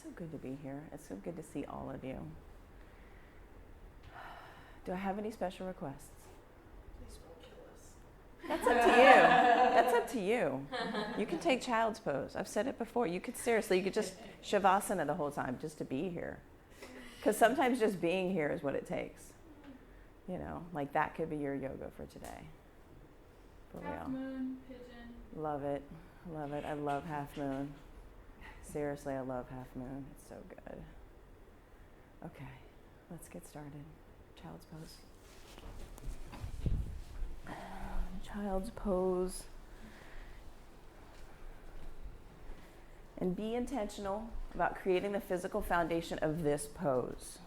so good to be here. It's so good to see all of you. Do I have any special requests? Please don't kill us. That's up to you. That's up to you. You can take child's pose. I've said it before. You could just shavasana the whole time just to be here. Because sometimes just being here is what it takes. You know, like that could be your yoga for today. For real. Half moon, pigeon. Love it. Love it. I love half moon. Seriously, I love half moon. It's so good. Okay, let's get started. Child's pose. Child's pose. And be intentional about creating the physical foundation of this pose.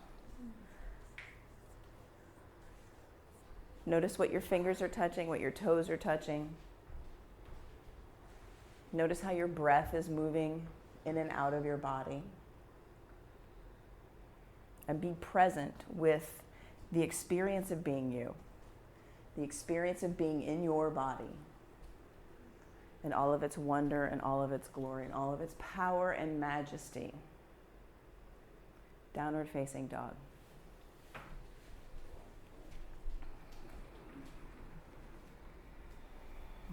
Notice what your fingers are touching, what your toes are touching. Notice how your breath is moving in and out of your body. And be present with the experience of being you, the experience of being in your body, and all of its wonder and all of its glory and all of its power and majesty. Downward facing dog.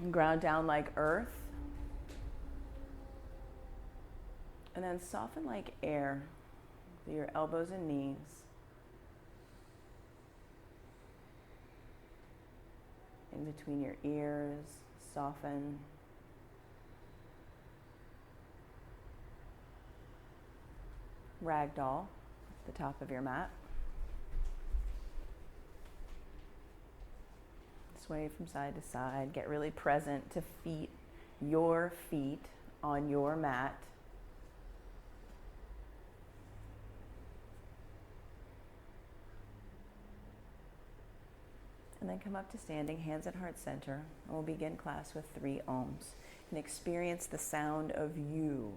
And ground down like earth. And then soften like air through your elbows and knees. In between your ears, soften. Ragdoll at the top of your mat. Sway from side to side. Get really present to your feet on your mat. And then come up to standing, hands at heart center. And we'll begin class with 3 ohms. And experience the sound of you.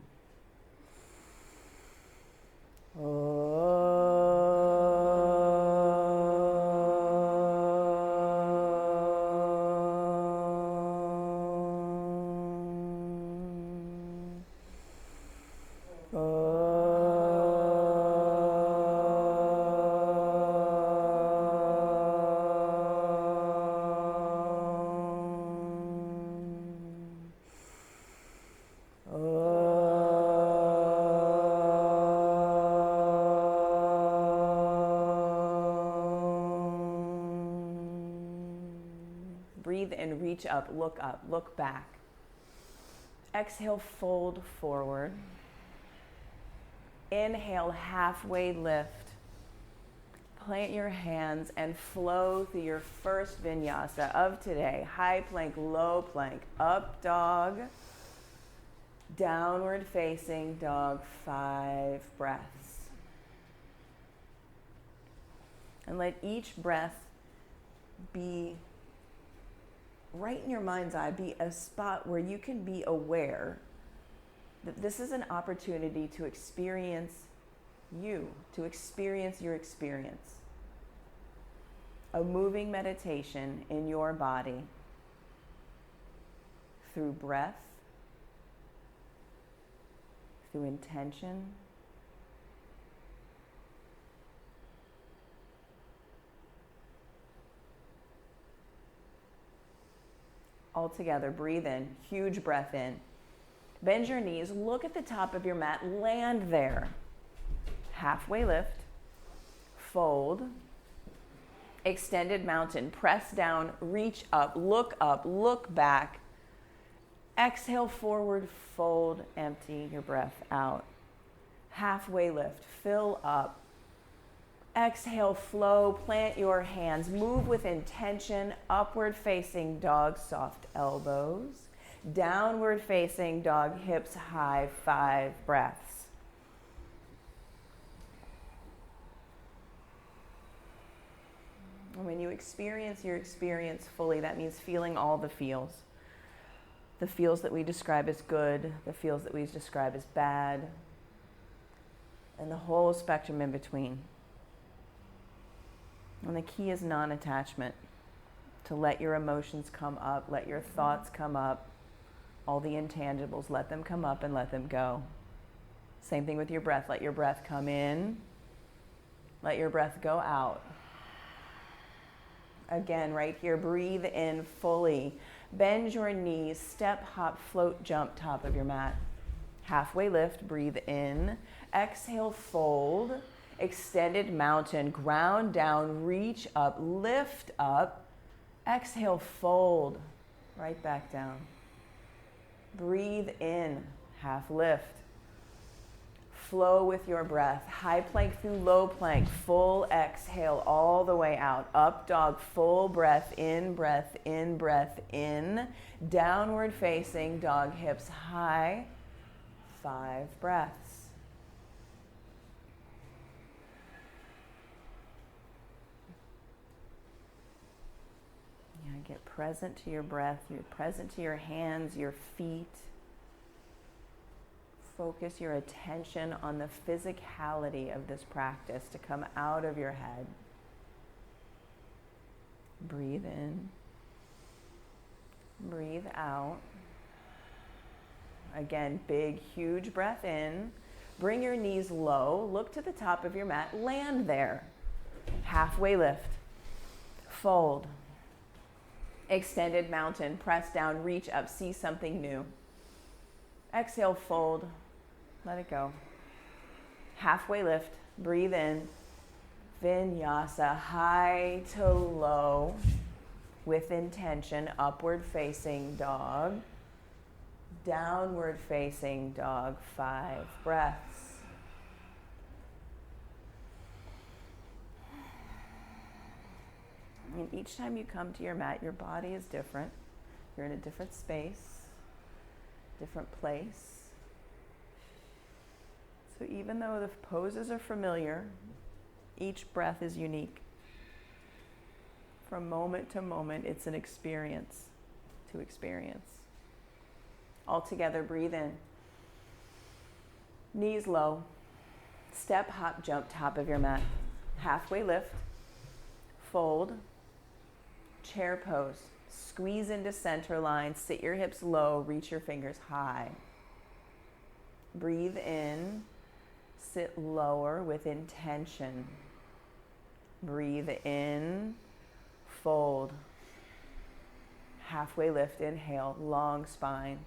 Breathe in, reach up, look back. Exhale, fold forward. Inhale, halfway lift. Plant your hands and flow through your first vinyasa of today. High plank, low plank, up dog, downward facing dog, 5 breaths. And let each breath be right in your mind's eye, be a spot where you can be aware that this is an opportunity to experience you, to experience your experience. A moving meditation in your body through breath, through intention, all together, breathe in, huge breath in. Bend your knees, look at the top of your mat, land there. Halfway lift, fold, extended mountain, press down, reach up, look back. Exhale forward, fold, empty your breath out. Halfway lift, fill up. Exhale, flow, plant your hands, move with intention, upward facing dog, soft elbows, downward facing dog, hips high, 5 breaths. And when you experience your experience fully, that means feeling all the feels. The feels that we describe as good, the feels that we describe as bad, and the whole spectrum in between. And the key is non-attachment, to let your emotions come up, let your thoughts come up, all the intangibles, let them come up and let them go. Same thing with your breath. Let your breath come in. Let your breath go out. Again, right here, breathe in fully. Bend your knees, step, hop, float, jump, top of your mat. Halfway lift, breathe in. Exhale, fold. Extended mountain, ground down, reach up, lift up. Exhale, fold. Right back down. Breathe in, half lift. Flow with your breath. High plank through low plank. Full exhale all the way out. Up dog, full breath in, breath in, breath in. Downward facing dog, hips high. 5 breaths. Yeah, get present to your breath. You're present to your hands, your feet. Focus your attention on the physicality of this practice to come out of your head. Breathe in. Breathe out. Again, big, huge breath in. Bring your knees low. Look to the top of your mat. Land there. Halfway lift. Fold. Extended mountain. Press down. Reach up. See something new. Exhale, fold. Let it go. Halfway lift. Breathe in. Vinyasa. High to low. With intention. Upward facing dog. Downward facing dog. 5 breaths. And each time you come to your mat, your body is different. You're in a different space, different place. So even though the poses are familiar, each breath is unique. From moment to moment, it's an experience to experience. All together, breathe in. Knees low. Step, hop, jump, top of your mat. Halfway lift. Fold. Chair pose. Squeeze into center line. Sit your hips low. Reach your fingers high. Breathe in. Sit lower with intention. Breathe in. Fold. Halfway lift. Inhale. Long spine.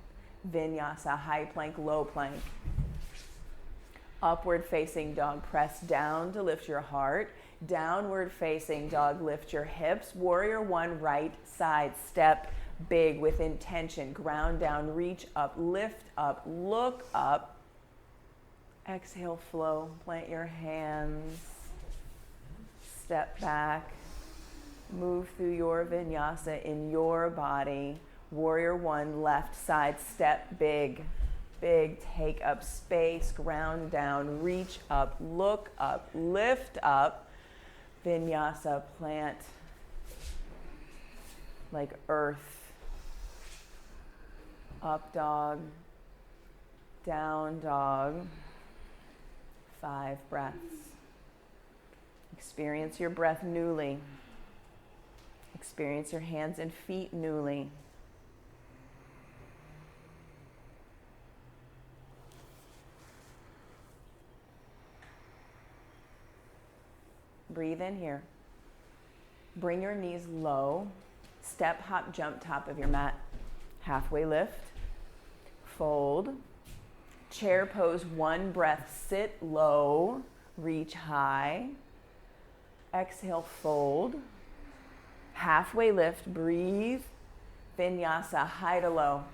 Vinyasa, high plank, low plank. Upward facing dog, press down to lift your heart. Downward facing dog, lift your hips. Warrior 1, right side, step big with intention. Ground down, reach up, lift up, look up. Exhale, flow, plant your hands. Step back. Move through your vinyasa in your body. Warrior 1, left side, step big, big, take up space, ground down, reach up, look up, lift up. Vinyasa, plant like earth. Up dog, down dog. 5 breaths. Experience your breath newly. Experience your hands and feet newly. Breathe in here. Bring your knees low. Step, hop, jump, top of your mat. Halfway lift. Fold. Chair pose, 1 breath. Sit low. Reach high. Exhale, fold. Halfway lift. Breathe. Vinyasa, high to low.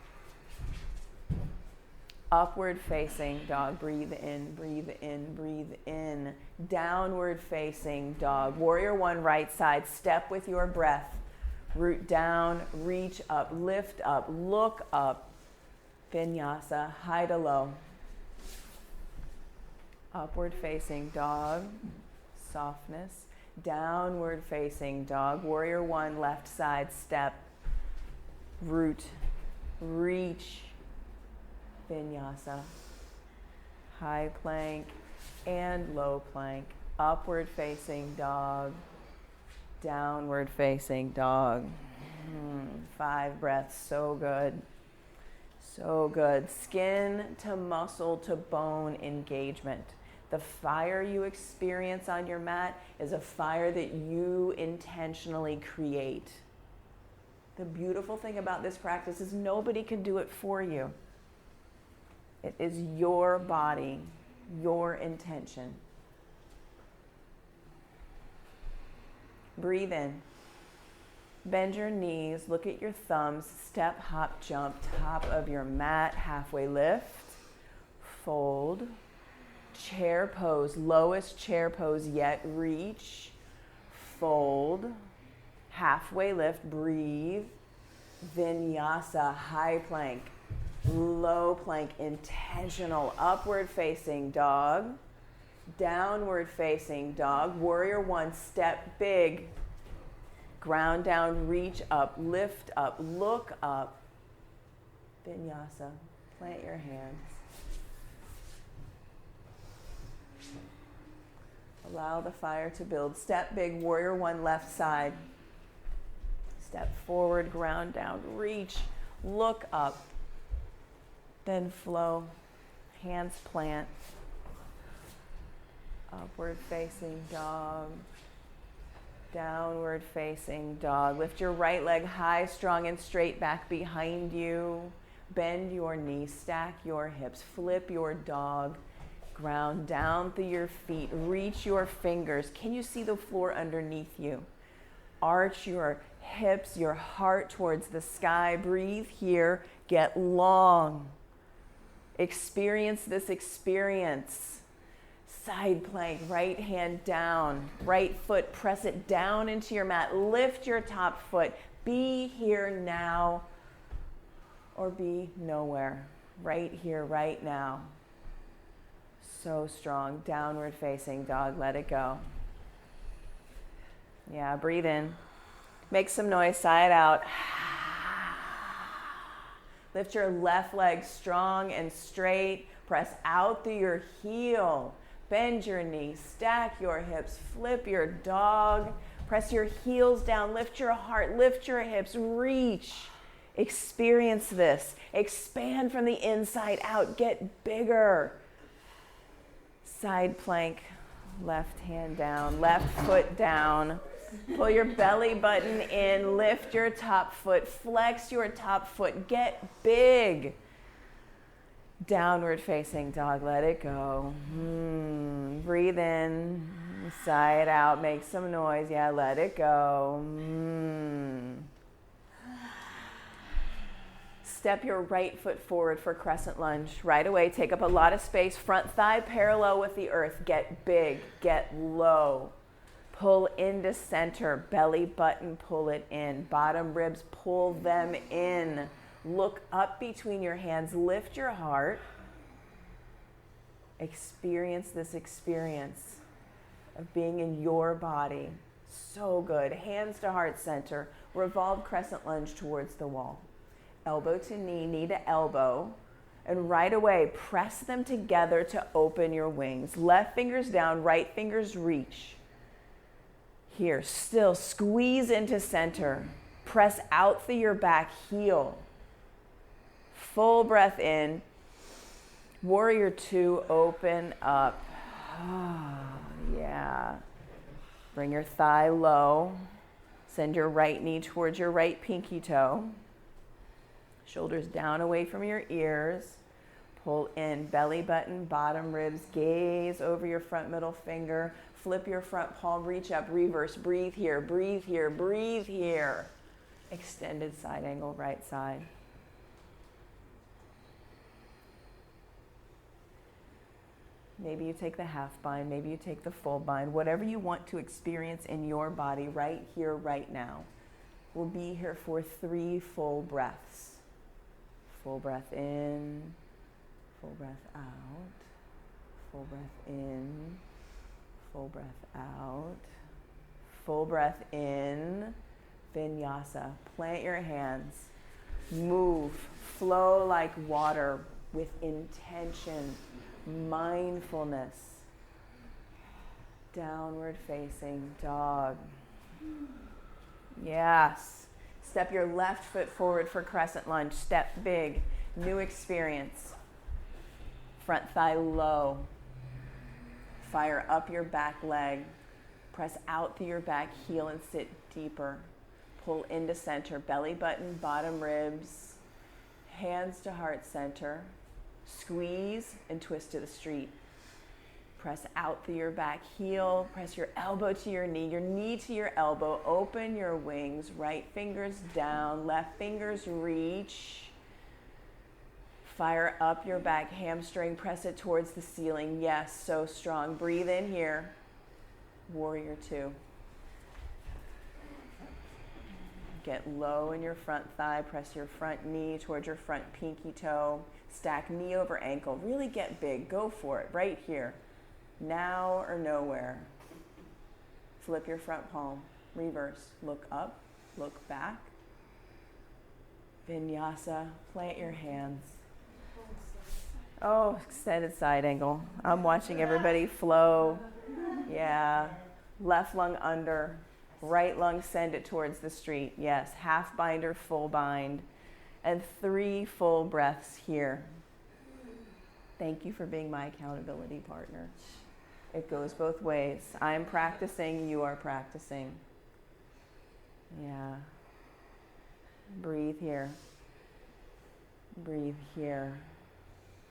Upward facing dog, breathe in, breathe in, breathe in. Downward facing dog. Warrior 1, right side, step with your breath. Root down, reach up, lift up, look up. Vinyasa, high to low. Upward facing dog, softness. Downward facing dog. Warrior 1, left side, step. Root, reach. Vinyasa, high plank and low plank, upward facing dog, downward facing dog. 5 breaths, so good. So good. Skin to muscle to bone engagement. The fire you experience on your mat is a fire that you intentionally create. The beautiful thing about this practice is nobody can do it for you. It is your body, your intention. Breathe in. Bend your knees, look at your thumbs, step, hop, jump, top of your mat, halfway lift, fold, chair pose, lowest chair pose yet, reach, fold, halfway lift, breathe, vinyasa, high plank, low plank, intentional, upward facing dog, downward facing dog, warrior one, step big, ground down, reach up, lift up, look up, vinyasa, plant your hands. Allow the fire to build. Step big, warrior one, left side. Step forward, ground down, reach, look up, then flow, hands plant, upward facing dog, downward facing dog. Lift your right leg high, strong and straight back behind you. Bend your knees, stack your hips, flip your dog, ground down through your feet, reach your fingers. Can you see the floor underneath you? Arch your hips, your heart towards the sky. Breathe here, get long. Experience this experience. Side plank, right hand down, right foot, press it down into your mat. Lift your top foot. Be here now or be nowhere. Right here, right now. So strong. Downward facing dog. Let it go. Yeah, breathe in. Make some noise. Sigh it out. Lift your left leg strong and straight. Press out through your heel. Bend your knees. Stack your hips. Flip your dog. Press your heels down. Lift your heart. Lift your hips. Reach. Experience this. Expand from the inside out. Get bigger. Side plank, left hand down, left foot down. Pull your belly button in, lift your top foot, flex your top foot, get big. Downward facing dog, let it go. Breathe in, sigh it out, make some noise, yeah, let it go. Step your right foot forward for crescent lunge. Right away, take up a lot of space. Front thigh parallel with the earth. Get big, get low. Pull into center. Belly button, pull it in. Bottom ribs, pull them in. Look up between your hands. Lift your heart. Experience this experience of being in your body. So good. Hands to heart center. Revolve crescent lunge towards the wall. Elbow to knee, knee to elbow, and right away, press them together to open your wings. Left fingers down, right fingers reach. Here, still squeeze into center. Press out through your back heel. Full breath in. Warrior two, open up. Yeah. Bring your thigh low. Send your right knee towards your right pinky toe. Shoulders down away from your ears. Pull in, belly button, bottom ribs. Gaze over your front middle finger. Flip your front palm, reach up, reverse. Breathe here, breathe here, breathe here. Extended side angle, right side. Maybe you take the half bind, maybe you take the full bind. Whatever you want to experience in your body right here, right now. We'll be here for 3 full breaths. Full breath in, full breath out, full breath in, full breath out, full breath in, vinyasa. Plant your hands, move, flow like water with intention, mindfulness. Downward facing dog. Yes. Step your left foot forward for crescent lunge. Step big. New experience. Front thigh low. Fire up your back leg. Press out through your back heel and sit deeper. Pull into center, belly button, bottom ribs, hands to heart center. Squeeze and twist to the street. Press out through your back heel. Press your elbow to your knee to your elbow. Open your wings. Right fingers down, left fingers reach. Fire up your back hamstring. Press it towards the ceiling. Yes, so strong. Breathe in here. Warrior two. Get low in your front thigh. Press your front knee towards your front pinky toe. Stack knee over ankle. Really get big. Go for it. Right here. Now or nowhere. Flip your front palm. Reverse. Look up. Look back. Vinyasa. Plant your hands. Oh, extended side angle. I'm watching everybody flow. Yeah. Left lung under. Right lung, send it towards the street. Yes. Half bind or full bind. And 3 full breaths here. Thank you for being my accountability partner. It goes both ways. I'm practicing, you are practicing. Yeah. Breathe here. Breathe here.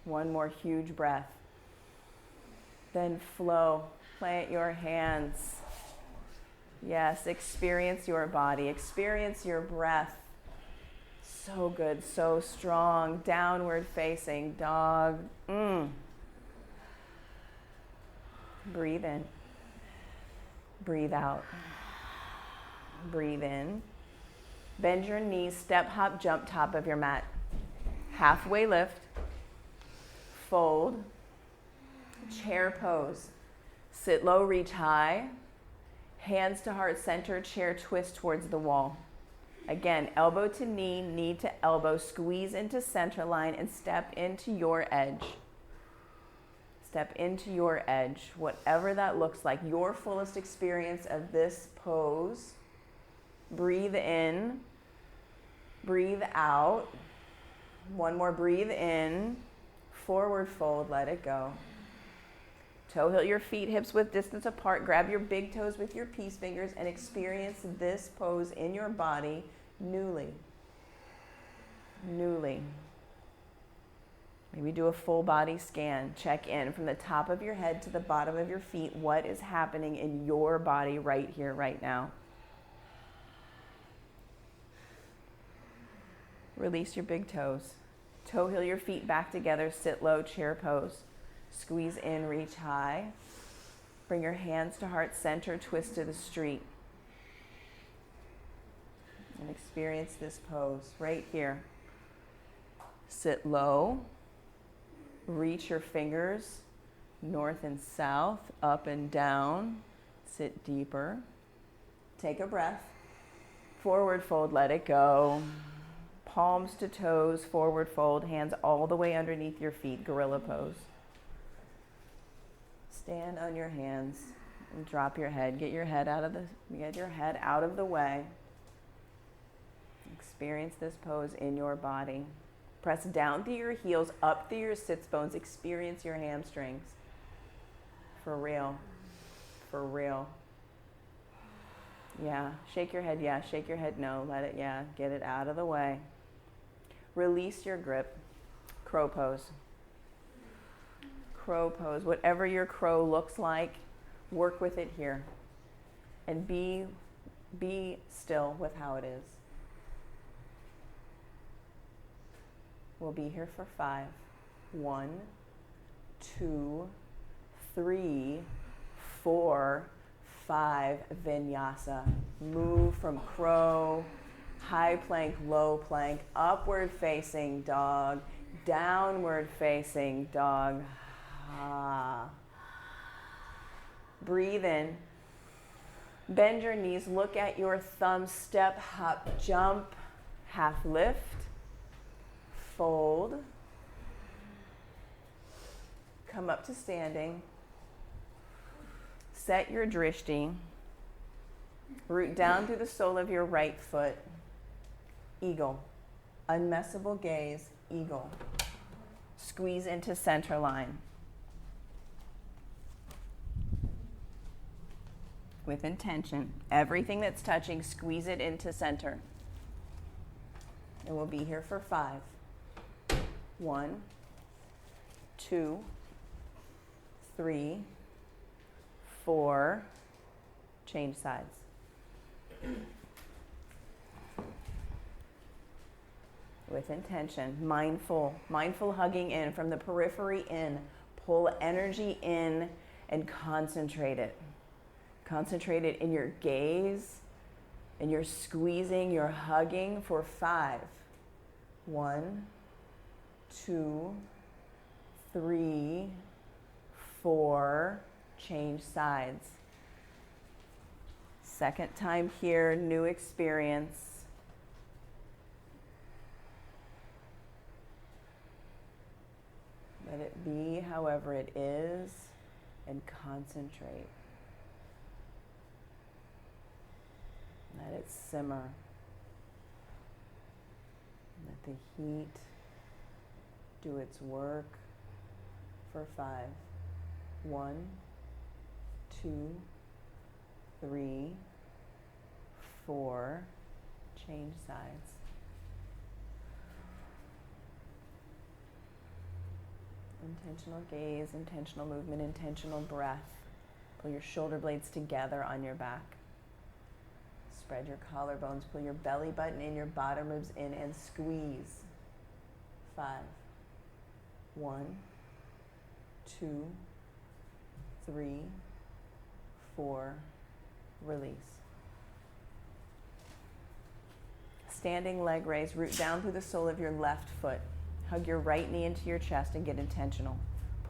One more huge breath. Then flow. Plant your hands. Yes, experience your body. Experience your breath. So good, so strong. Downward facing dog. Breathe in. Breathe out. Breathe in. Bend your knees, step, hop, jump, top of your mat. Halfway lift. Fold. Chair pose. Sit low, reach high. Hands to heart center, chair twist towards the wall. Again, elbow to knee, knee to elbow, squeeze into center line and step into your edge. Step into your edge, whatever that looks like, your fullest experience of this pose. Breathe in, breathe out. One more, breathe in, forward fold, let it go. Toe heel your feet, hips width distance apart. Grab your big toes with your peace fingers and experience this pose in your body newly. Newly. Maybe do a full body scan. Check in from the top of your head to the bottom of your feet. What is happening in your body right here, right now? Release your big toes. Toe heel your feet back together. Sit low, chair pose. Squeeze in, reach high. Bring your hands to heart center, twist to the street. And experience this pose right here. Sit low. Reach your fingers north and south, up and down. Sit deeper. Take a breath. Forward fold, let it go. Palms to toes, forward fold, hands all the way underneath your feet, gorilla pose. Stand on your hands and drop your head. Get your head out of the way. Experience this pose in your body. Press down through your heels, up through your sits bones. Experience your hamstrings. For real. For real. Yeah. Shake your head, yeah. Shake your head, no. Let it, yeah. Get it out of the way. Release your grip. Crow pose. Crow pose. Whatever your crow looks like, work with it here. And be still with how it is. We'll be here for 5. 1, 2, 3, 4, 5. Vinyasa. Move from crow, high plank, low plank, upward facing dog, downward facing dog. Ah. Breathe in. Bend your knees. Look at your thumbs. Step, hop, jump, half lift. Fold. Come up to standing. Set your drishti. Root down through the sole of your right foot. Eagle. Unmessable gaze, eagle. Squeeze into center line. With intention. Everything that's touching, squeeze it into center. And we'll be here for 5. 1, 2, 3, 4. Change sides. With intention, mindful hugging in from the periphery in. Pull energy in and concentrate it. Concentrate it in your gaze, and you're squeezing, you're hugging for 5. 1, 2, 3, 4. Change sides. Second time here, new experience. Let it be however it is, and concentrate. Let it simmer. Let the heat do its work for 5. 1, 2, 3, 4. Change sides. Intentional gaze, intentional movement, intentional breath. Pull your shoulder blades together on your back. Spread your collarbones, pull your belly button in, your bottom ribs in, and squeeze. 5. 1, 2, 3, 4. Release. Standing leg raise, root down through the sole of your left foot. Hug your right knee into your chest and get intentional.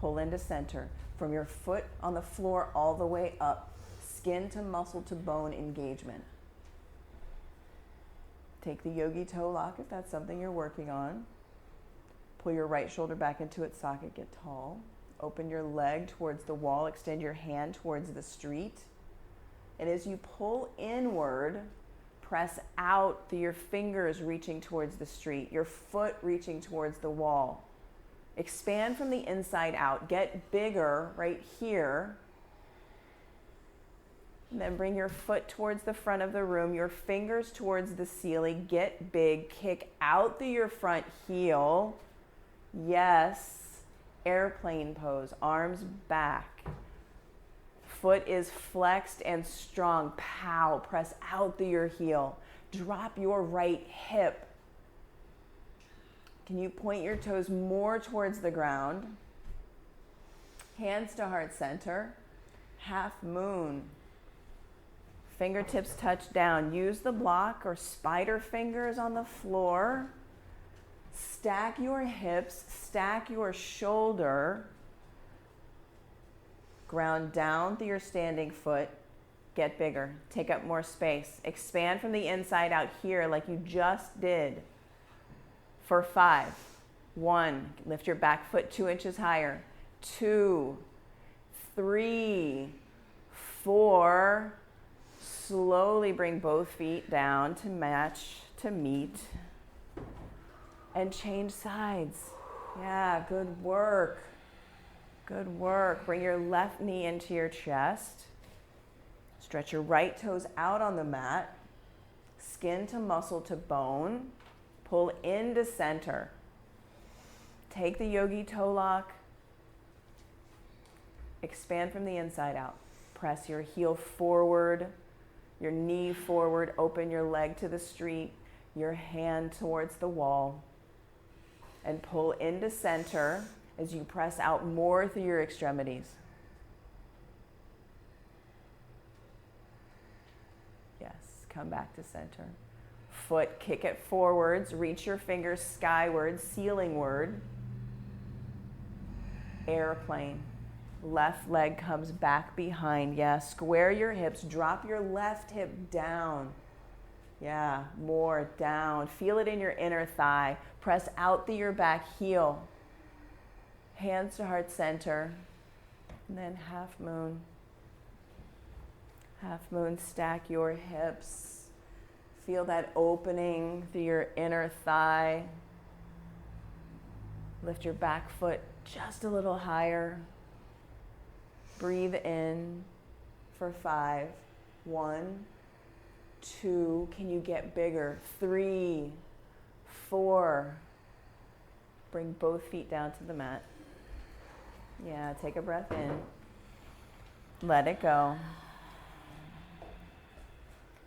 Pull into center. From your foot on the floor all the way up. Skin to muscle to bone engagement. Take the yogi toe lock if that's something you're working on. Pull your right shoulder back into its socket, get tall. Open your leg towards the wall, extend your hand towards the street. And as you pull inward, press out through your fingers reaching towards the street, your foot reaching towards the wall. Expand from the inside out. Get bigger right here. And then bring your foot towards the front of the room, your fingers towards the ceiling. Get big. Kick out through your front heel. Yes. Airplane pose. Arms back. Foot is flexed and strong. Pow. Press out through your heel. Drop your right hip. Can you point your toes more towards the ground? Hands to heart center. Half moon. Fingertips touch down. Use the block or spider fingers on the floor. Stack your hips. Stack your shoulder. Ground down through your standing foot. Get bigger. Take up more space. Expand from the inside out here like you just did. For 5. 1. Lift your back foot 2 inches higher. 2. 3. 4. Slowly bring both feet down to match, to meet. And change sides. Yeah, good work. Good work. Bring your left knee into your chest. Stretch your right toes out on the mat. Skin to muscle to bone. Pull into center. Take the yogi toe lock. Expand from the inside out. Press your heel forward, your knee forward. Open your leg to the street, your hand towards the wall. And pull into center as you press out more through your extremities. Yes, come back to center. Foot, kick it forwards, reach your fingers skyward, ceilingward. Airplane. Left leg comes back behind. Yeah, square your hips, drop your left hip down. Yeah, more down. Feel it in your inner thigh. Press out through your back heel. Hands to heart center. And then half moon. Half moon, stack your hips. Feel that opening through your inner thigh. Lift your back foot just a little higher. Breathe in for 5. 1, 2, can you get bigger? 3, 4. Bring both feet down to the mat. Yeah, take a breath in. Let it go.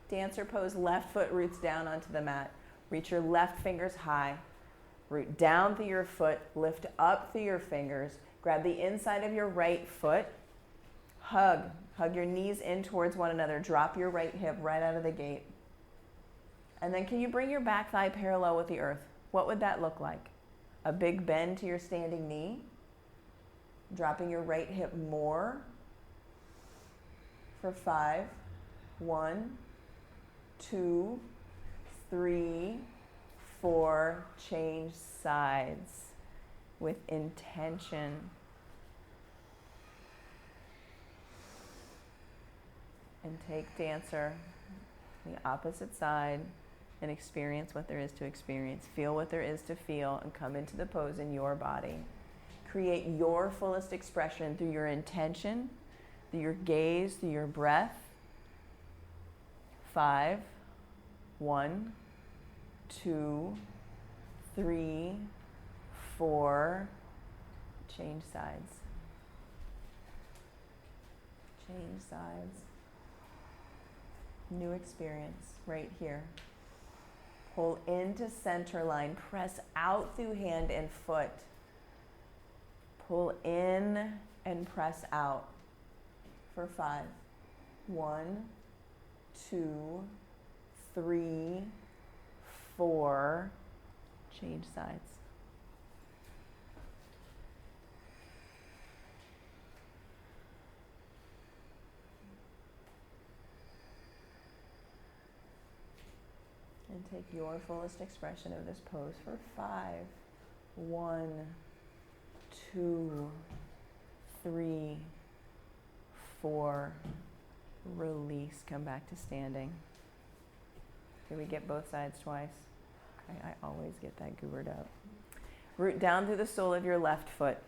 Dancer pose, left foot roots down onto the mat. Reach your left fingers high. Root down through your foot, lift up through your fingers. Grab the inside of your right foot. Hug your knees in towards one another. Drop your right hip right out of the gate. And then can you bring your back thigh parallel with the earth? What would that look like? A big bend to your standing knee. Dropping your right hip more. For 5. 1, 2, 3, 4. Change sides with intention. And take dancer the opposite side and experience what there is to experience. Feel what there is to feel and come into the pose in your body. Create your fullest expression through your intention, through your gaze, through your breath. 5, 1, 2, 3, 4. Change sides. Change sides. New experience right here. Pull into center line. Press out through hand and foot. Pull in and press out for 5. 1, 2, 3, 4. Change sides. And take your fullest expression of this pose for 5. 1, 2, 3, 4. Release. Come back to standing. Can we get both sides twice? Okay, I always get that goobered up. Root down through the sole of your left foot.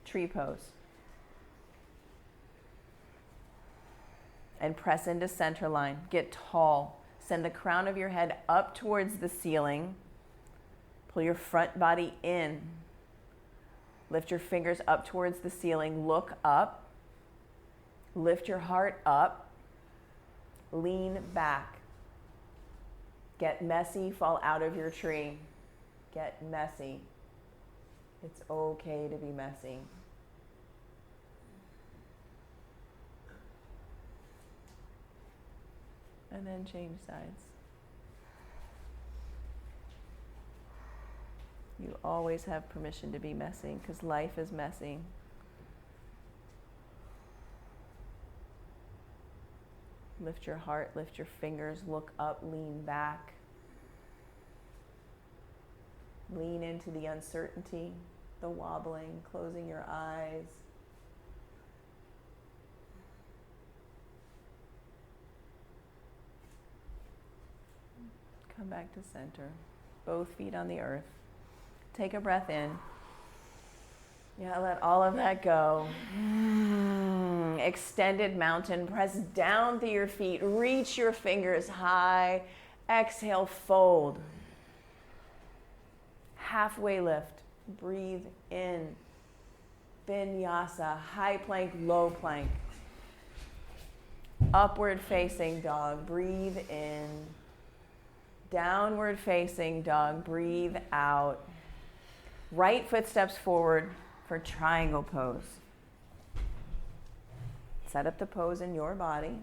Tree pose. And press into center line. Get tall. Send the crown of your head up towards the ceiling. Pull your front body in. Lift your fingers up towards the ceiling. Look up. Lift your heart up. Lean back. Get messy. Fall out of your tree. Get messy. It's okay to be messy. And then change sides. You always have permission to be messy because life is messy. Lift your heart, lift your fingers, look up, lean back. Lean into the uncertainty, the wobbling, closing your eyes. Come back to center. Both feet on the earth. Take a breath in. Yeah, let all of that go. Extended mountain. Press down through your feet. Reach your fingers high. Exhale, fold. Halfway lift. Breathe in. Vinyasa. High plank, low plank. Upward facing dog. Breathe in. Downward facing dog. Breathe out. Right foot steps forward for triangle pose. Set up the pose in your body.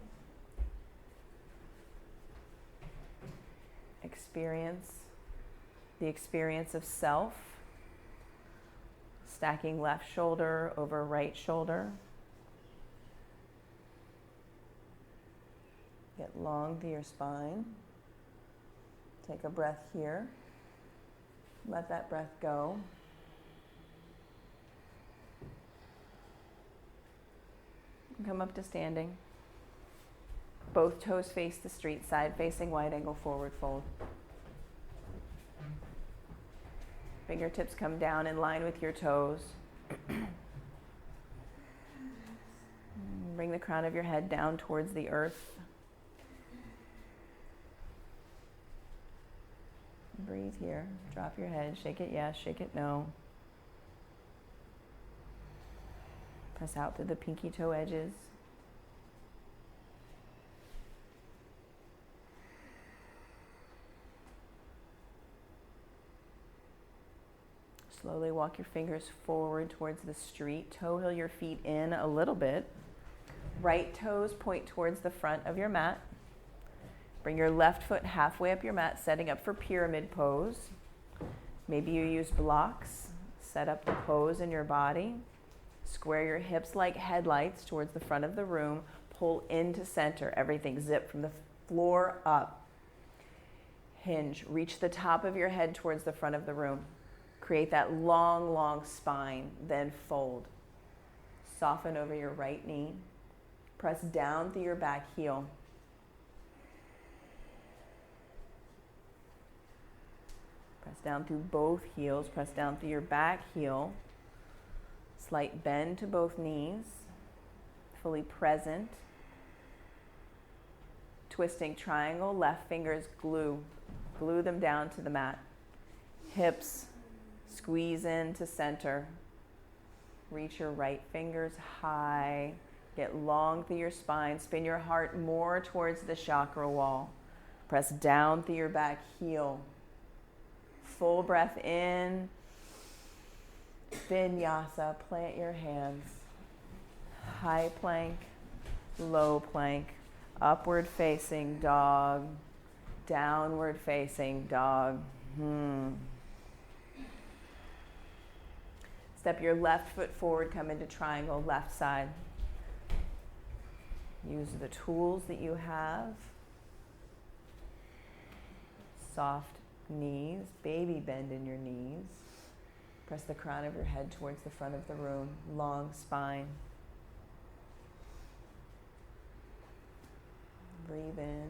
Experience the experience of self. Stacking left shoulder over right shoulder. Get long through your spine. Take a breath here. Let that breath go. Come up to standing. Both toes face the street, side facing wide angle forward fold. Fingertips come down in line with your toes. Bring the crown of your head down towards the earth. Breathe here. Drop your head. Shake it yes, shake it no. Press out through the pinky toe edges. Slowly walk your fingers forward towards the street. Toe heel your feet in a little bit. Right toes point towards the front of your mat. Bring your left foot halfway up your mat, setting up for pyramid pose. Maybe you use blocks. Set up the pose in your body. Square your hips like headlights towards the front of the room. Pull into center. Everything zip from the floor up. Hinge. Reach the top of your head towards the front of the room. Create that long, long spine, then fold. Soften over your right knee. Press down through your back heel. Press down through both heels. Press down through your back heel. Slight bend to both knees. Fully present. Twisting triangle. Left fingers glue. Glue them down to the mat. Hips squeeze into center. Reach your right fingers high. Get long through your spine. Spin your heart more towards the chakra wall. Press down through your back heel. Full breath in. Vinyasa. Plant your hands. High plank, low plank, upward facing dog, downward facing dog. Step your left foot forward, come into triangle, left side. Use the tools that you have. Soft knees, baby bend in your knees. Press the crown of your head towards the front of the room, long spine. Breathe in,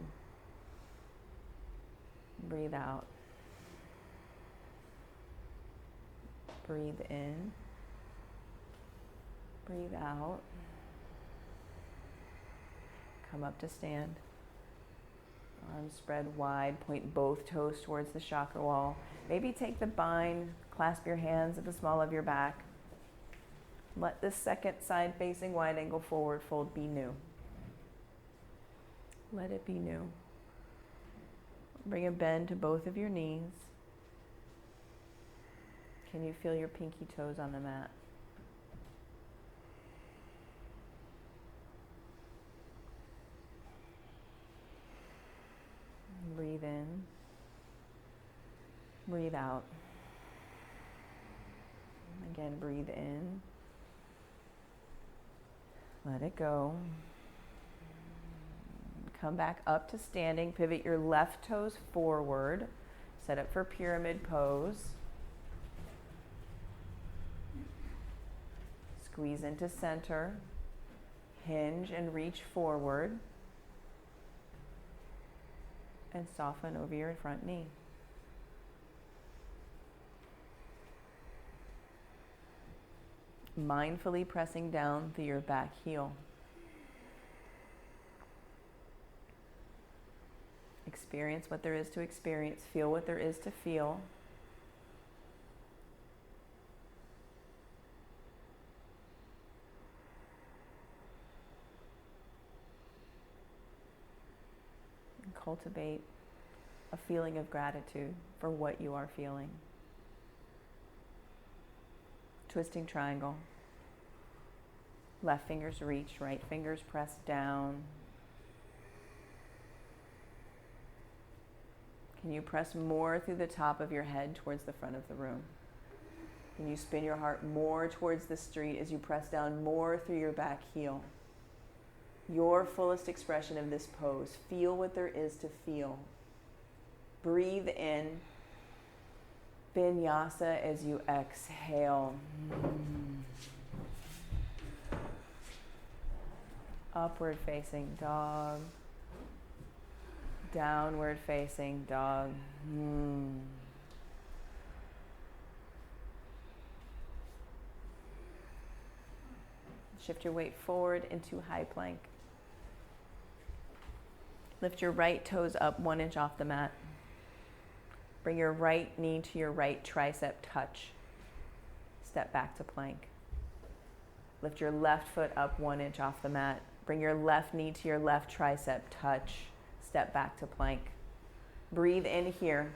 breathe out. Breathe in, breathe out. Come up to stand. Arms spread wide, point both toes towards the chakra wall. Maybe take the bind, clasp your hands at the small of your back. Let this second side facing wide angle forward fold be new. Let it be new. Bring a bend to both of your knees. Can you feel your pinky toes on the mat? Breathe in. Breathe out. Again, breathe in. Let it go. Come back up to standing. Pivot your left toes forward. Set up for pyramid pose. Squeeze into center. Hinge and reach forward. And soften over your front knee. Mindfully pressing down through your back heel. Experience what there is to experience. Feel what there is to feel. And cultivate a feeling of gratitude for what you are feeling. Twisting triangle. Left fingers reach, right fingers press down. Can you press more through the top of your head towards the front of the room? Can you spin your heart more towards the street as you press down more through your back heel? Your fullest expression of this pose. Feel what there is to feel. Breathe in. Vinyasa as you exhale. Upward facing dog. Downward facing dog. Shift your weight forward into high plank. Lift your right toes up 1 inch off the mat. Bring your right knee to your right tricep, touch. Step back to plank. Lift your left foot up 1 inch off the mat. Bring your left knee to your left tricep, touch. Step back to plank. Breathe in here.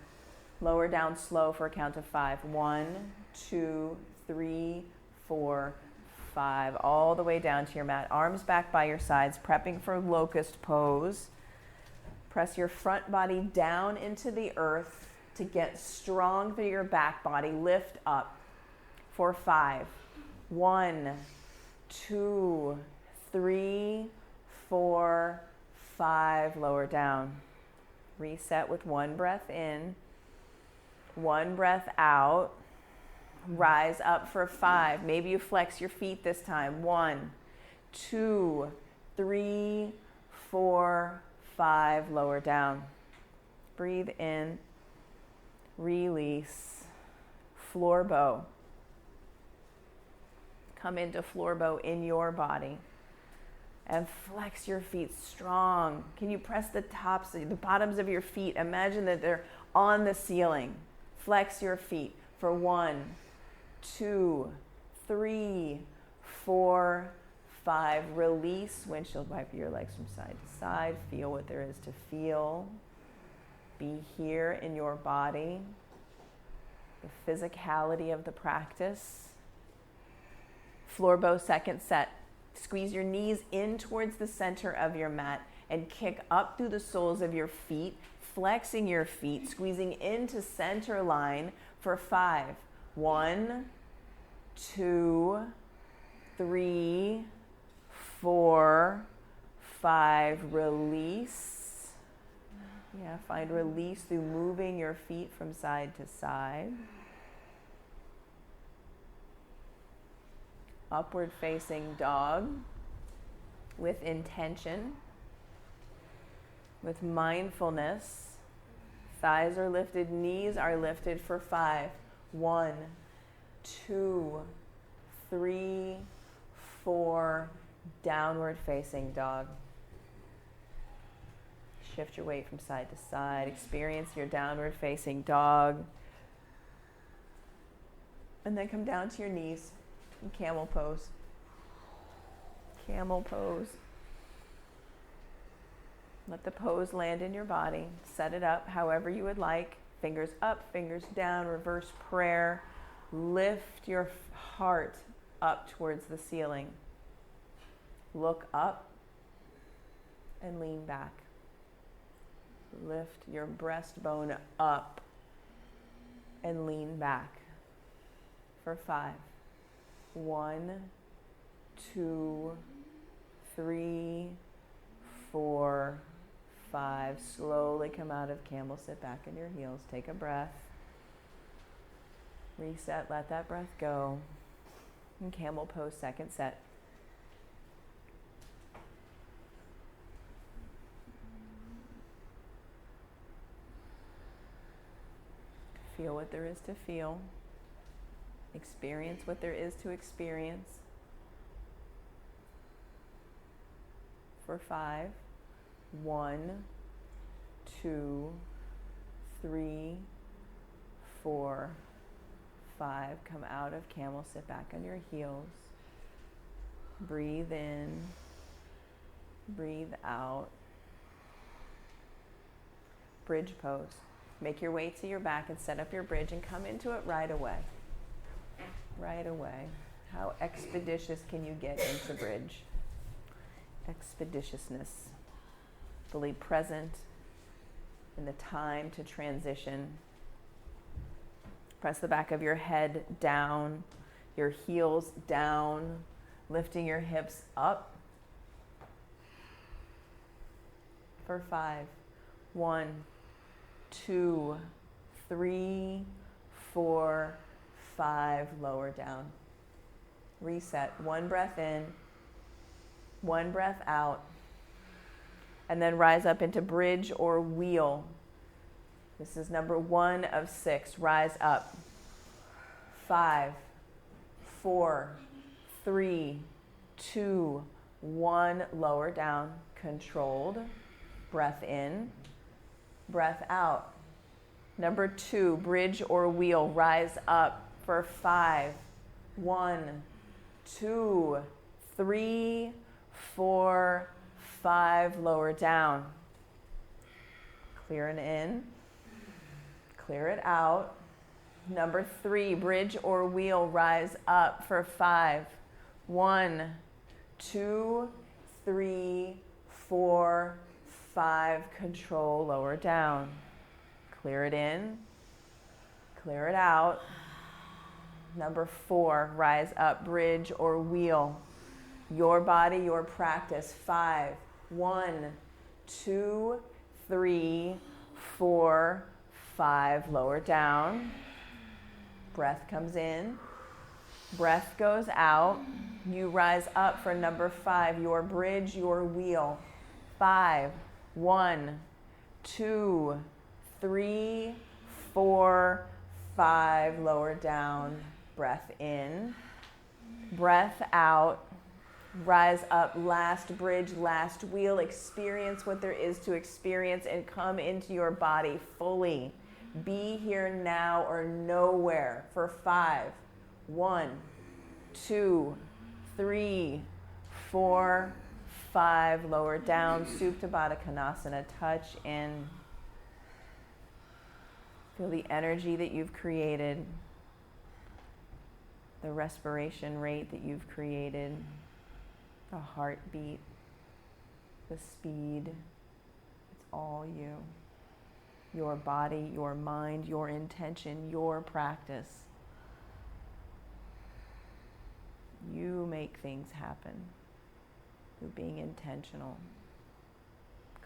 Lower down slow for a count of 5. 1, 2, 3, 4, 5. All the way down to your mat. Arms back by your sides, prepping for locust pose. Press your front body down into the earth to get strong through your back body. Lift up for 5. 1, 2, 3, 4, 5. Lower down. Reset with 1 breath in, 1 breath out. Rise up for 5. Maybe you flex your feet this time. 1, 2, 3, 4, 5. Lower down. Breathe in. Release. Floor bow. Come into floor bow in your body. And flex your feet strong. Can you press the bottoms of your feet? Imagine that they're on the ceiling. Flex your feet for 1, 2, 3, 4, 5. Release. Windshield wiper your legs from side to side. Feel what there is to feel. Be here in your body. The physicality of the practice. Floor bow, second set. Squeeze your knees in towards the center of your mat and kick up through the soles of your feet, flexing your feet, squeezing into center line for 5. 1, 2, 3, 4, 5. Release. Yeah, find release through moving your feet from side to side. Upward facing dog with intention, with mindfulness. Thighs are lifted, knees are lifted for 5. 1, 2, 3, 4. Downward facing dog. Shift your weight from side to side. Experience your downward facing dog. And then come down to your knees. Camel pose. Camel pose. Let the pose land in your body. Set it up however you would like. Fingers up, fingers down, reverse prayer. Lift your heart up towards the ceiling. Look up and lean back. Lift your breastbone up and lean back for 5. 1, 2, 3, 4, 5. Slowly come out of camel, sit back in your heels. Take a breath. Reset, let that breath go. And camel pose, second set. Feel what there is to feel. Experience what there is to experience. For 5. 1, 2, 3, 4, 5. Come out of camel, sit back on your heels. Breathe in. Breathe out. Bridge pose. Make your way to your back and set up your bridge and come into it right away. Right away. How expeditious can you get into bridge? Expeditiousness. Fully present in the time to transition. Press the back of your head down, your heels down, lifting your hips up. For 5. 1, 2, 3, 4, 5. Lower down. Reset. 1 breath in, 1 breath out. And then rise up into bridge or wheel. This is number 1 of 6. Rise up. 5, 4, 3, 2, 1. Lower down. Controlled. Breath in. Breath out. Number 2, bridge or wheel. Rise up for 5. 1, 2, 3, 4, 5. Lower down. Clear it in. Clear it out. Number 3, bridge or wheel. Rise up for 5. 1, 2, 3, 4, 5. Control. Lower down. Clear it in. Clear it out. Number 4, rise up, bridge or wheel. Your body, your practice. 5, 1, 2, 3, 4, 5. Lower down. Breath comes in. Breath goes out. You rise up for number 5, your bridge, your wheel. 5, 1, 2, 3, 4, 5. Lower down. Breath in. Breath out. Rise up. Last bridge, last wheel. Experience what there is to experience and come into your body fully. Be here now or nowhere for 5, 1, 2, 3, 4, 5. Lower down. Supta Baddha Konasana. Touch in. Feel the energy that you've created, the respiration rate that you've created, the heartbeat, the speed. It's all you. Your body, your mind, your intention, your practice. You make things happen through being intentional.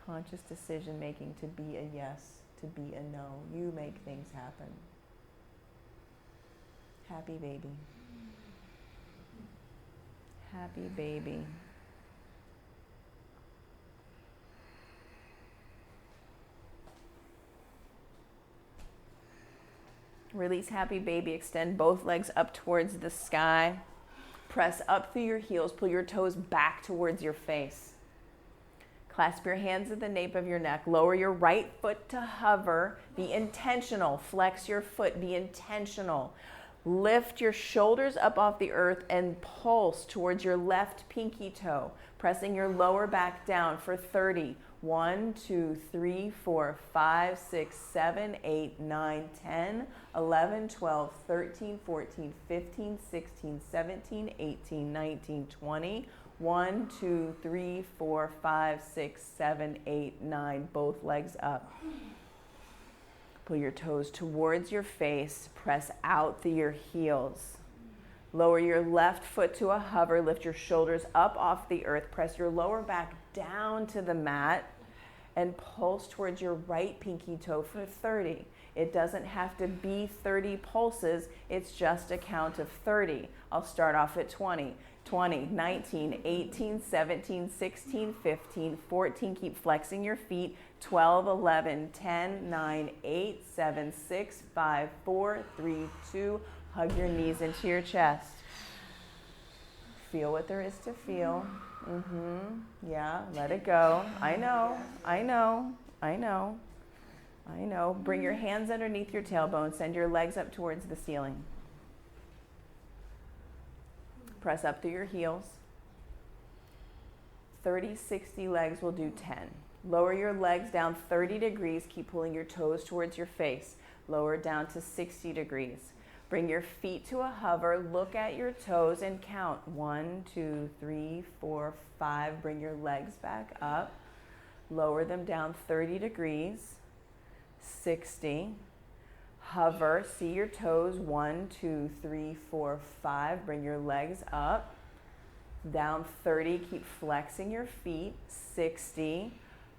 Conscious decision making to be a yes, to be a no. You make things happen. Happy baby. Happy baby. Release happy baby. Extend both legs up towards the sky. Press up through your heels. Pull your toes back towards your face. Clasp your hands at the nape of your neck. Lower your right foot to hover. Be intentional. Flex your foot. Be intentional. Lift your shoulders up off the earth and pulse towards your left pinky toe, pressing your lower back down for 30. 1, 2, 3, 4, 5, 6, 7, 8, 9, 10, 11, 12, 13, 14, 15, 16, 17, 18, 19, 20. 1, 2, 3, 4, 5, 6, 7, 8, 9. Both legs up. Pull your toes towards your face. Press out through your heels. Lower your left foot to a hover. Lift your shoulders up off the earth. Press your lower back down to the mat and pulse towards your right pinky toe for 30. It doesn't have to be 30 pulses. It's just a count of 30. I'll start off at 20. 20, 19, 18, 17, 16, 15, 14. Keep flexing your feet. 12, 11, 10, 9, 8, 7, 6, 5, 4, 3, 2. Hug your knees into your chest. Feel what there is to feel. Yeah, let it go. I know. Bring your hands underneath your tailbone. Send your legs up towards the ceiling. Press up through your heels. 30, 60 legs will do 10. Lower your legs down 30 degrees. Keep pulling your toes towards your face. Lower down to 60 degrees. Bring your feet to a hover. Look at your toes and count. 1, 2, 3, 4, 5. Bring your legs back up. Lower them down 30 degrees. 60. Hover. See your toes. 1, 2, 3, 4, 5. Bring your legs up. Down 30. Keep flexing your feet. 60.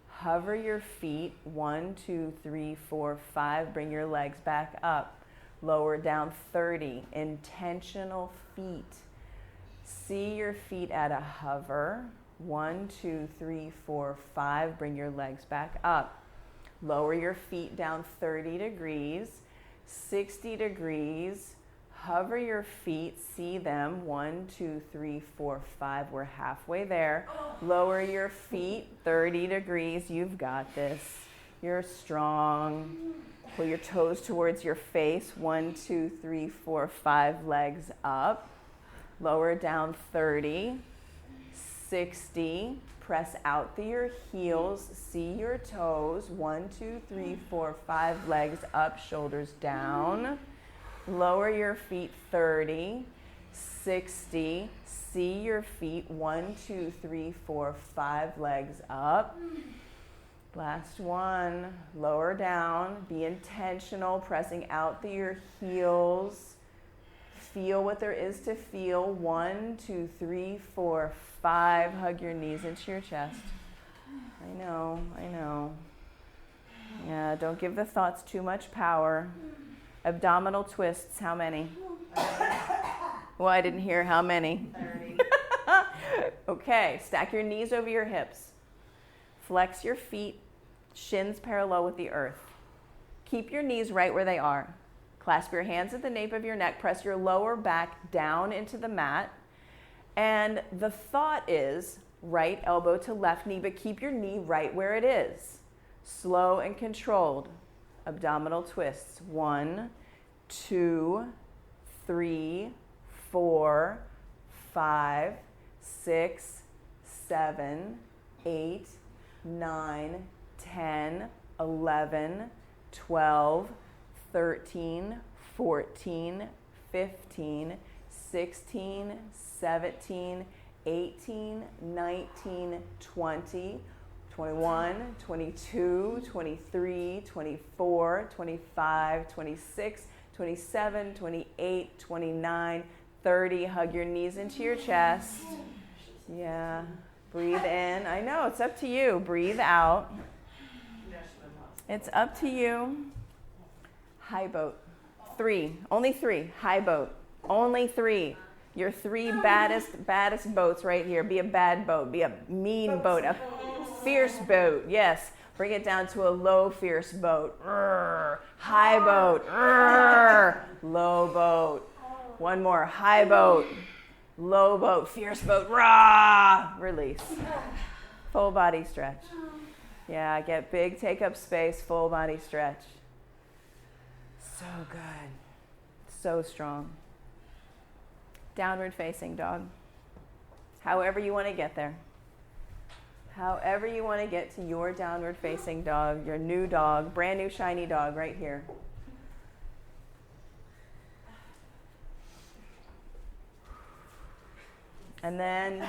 Hover your feet. 1, 2, 3, 4, 5. Bring your legs back up. Lower down 30. Intentional feet. See your feet at a hover. 1, 2, 3, 4, 5. Bring your legs back up. Lower your feet down 30 degrees, 60 degrees. Hover your feet, see them. 1, 2, 3, 4, 5. We're halfway there. Lower your feet 30 degrees. You've got this. You're strong. Pull your toes towards your face. 1, 2, 3, 4, 5. Legs up. Lower down 30, 60. Press out through your heels. See your toes. 1, 2, 3, 4, 5. Legs up, shoulders down. Lower your feet 30, 60. See your feet. 1, 2, 3, 4, 5. Legs up. Last one. Lower down. Be intentional, pressing out through your heels. Feel what there is to feel. 1, 2, 3, 4, 5. Hug your knees into your chest. I know. Yeah, don't give the thoughts too much power. Abdominal twists, how many? Well, I didn't hear how many. 30. Okay, stack your knees over your hips. Flex your feet, shins parallel with the earth. Keep your knees right where they are. Clasp your hands at the nape of your neck. Press your lower back down into the mat. And the thought is right elbow to left knee, but keep your knee right where it is. Slow and controlled. Abdominal twists. 1, 2, 3, 4, 5, 6, 7, 8, 9, 10, 11, 12, 13, 14, 15, 16, 17, 18, 19, 20, 21, 22, 23, 24, 25, 26, 27, 28, 29, 30. Hug your knees into your chest. Yeah. Breathe in. I know, it's up to you. Breathe out. It's up to you. High boat. 3. Only 3. High boat. Only 3. Your 3 baddest boats right here. Be a bad boat. Be a mean boat. A fierce boat. Yes. Bring it down to a low, fierce boat. High boat. Low boat. One more. High boat. Low boat. Fierce boat. Release. Full body stretch. Yeah, get big, take up space, full body stretch. So good. So strong. Downward facing dog. However you want to get there. However you want to get to your downward facing dog, your new dog, brand new shiny dog right here. And then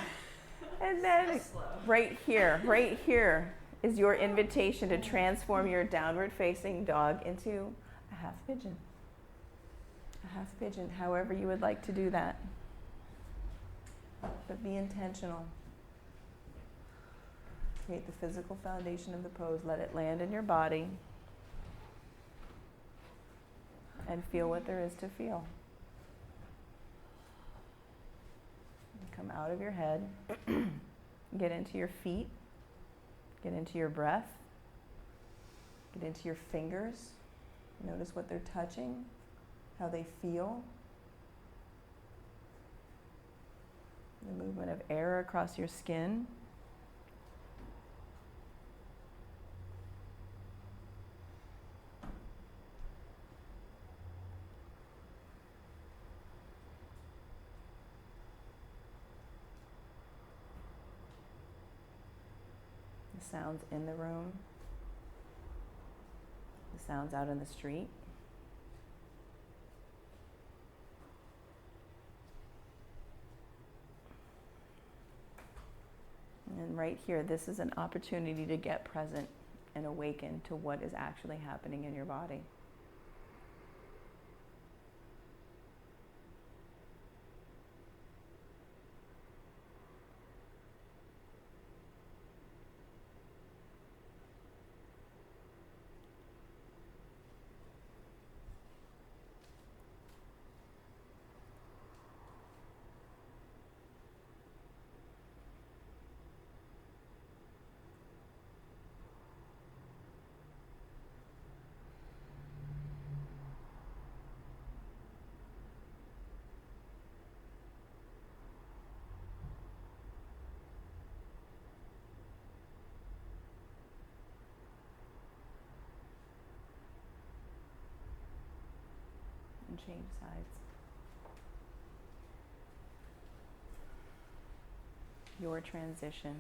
right here is your invitation to transform your downward facing dog into a half pigeon. A half pigeon, however you would like to do that. But be intentional. Create the physical foundation of the pose. Let it land in your body. And feel what there is to feel. Come out of your head. Get into your feet. Get into your breath. Get into your fingers. Notice what they're touching, how they feel. The movement of air across your skin. The sounds in the room. The sounds out in the street. And right here, this is an opportunity to get present and awaken to what is actually happening in your body. change sides. Your transition.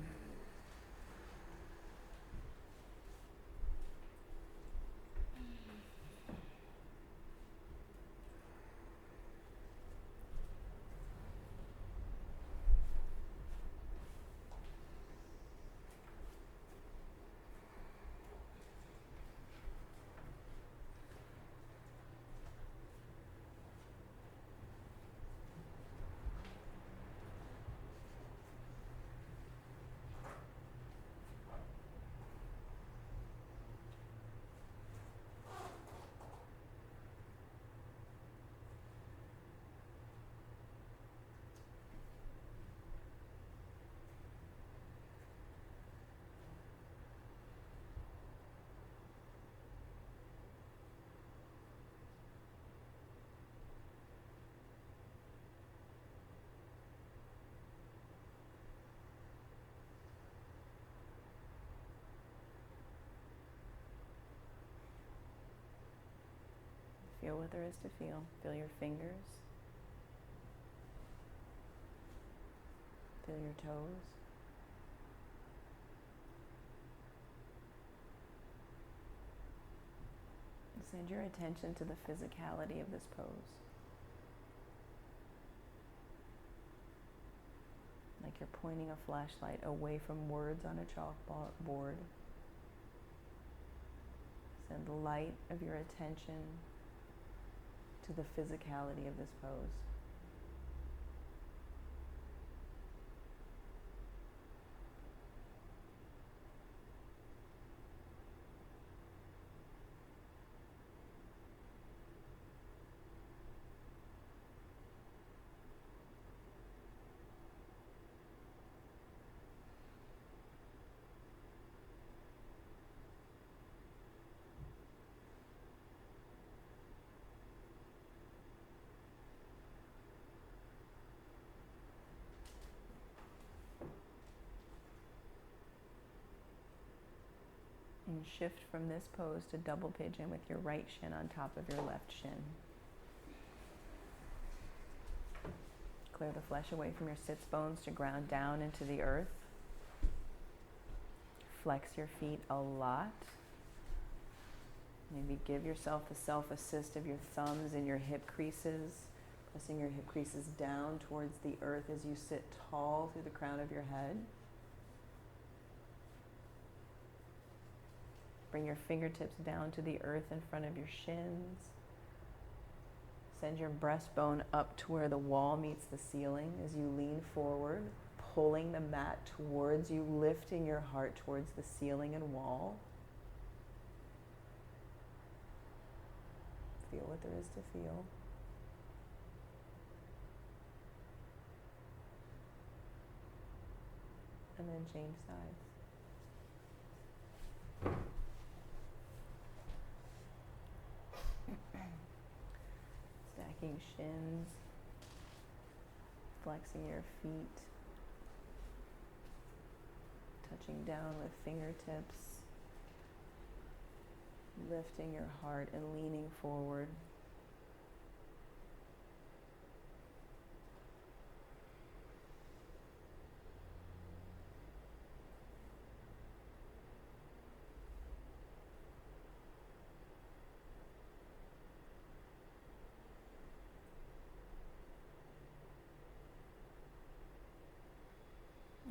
Feel what there is to feel. Feel your fingers. Feel your toes. Send your attention to the physicality of this pose. Like you're pointing a flashlight away from words on a chalkboard. Send the light of your attention to the physicality of this pose. And shift from this pose to double pigeon with your right shin on top of your left shin. Clear the flesh away from your sits bones to ground down into the earth. Flex your feet a lot. Maybe give yourself the self-assist of your thumbs and your hip creases, pressing your hip creases down towards the earth as you sit tall through the crown of your head. Bring your fingertips down to the earth in front of your shins. Send your breastbone up to where the wall meets the ceiling as you lean forward, pulling the mat towards you, lifting your heart towards the ceiling and wall. Feel what there is to feel. And then change sides. Stacking shins, flexing your feet, touching down with fingertips, lifting your heart and leaning forward.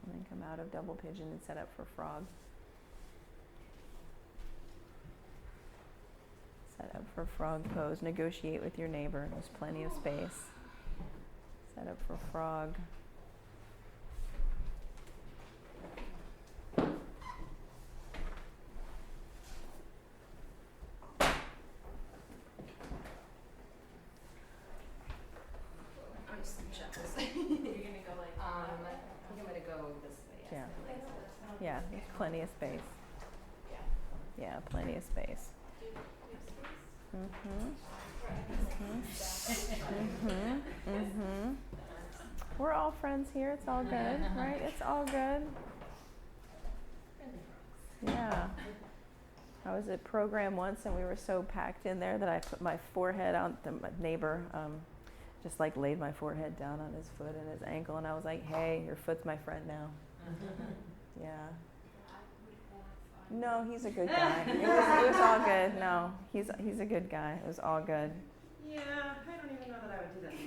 And then come out of double pigeon and set up for frog. Set up for frog pose. Negotiate with your neighbor. There's plenty of space. Set up for frog. I'm suggest. You're gonna go like. I think I'm gonna go this way. Yeah. Yes. Yeah, there's plenty of space. Yeah. Yeah, plenty of space. We're all friends here. It's all good, right? It's all good. Yeah. I was at program once and we were so packed in there that I put my forehead on my neighbor, just like laid my forehead down on his foot and his ankle, and I was like, hey, your foot's my friend now. Yeah. No, he's a good guy. It was all good. No, he's a good guy. It was all good. Yeah, I don't even know that I would do that to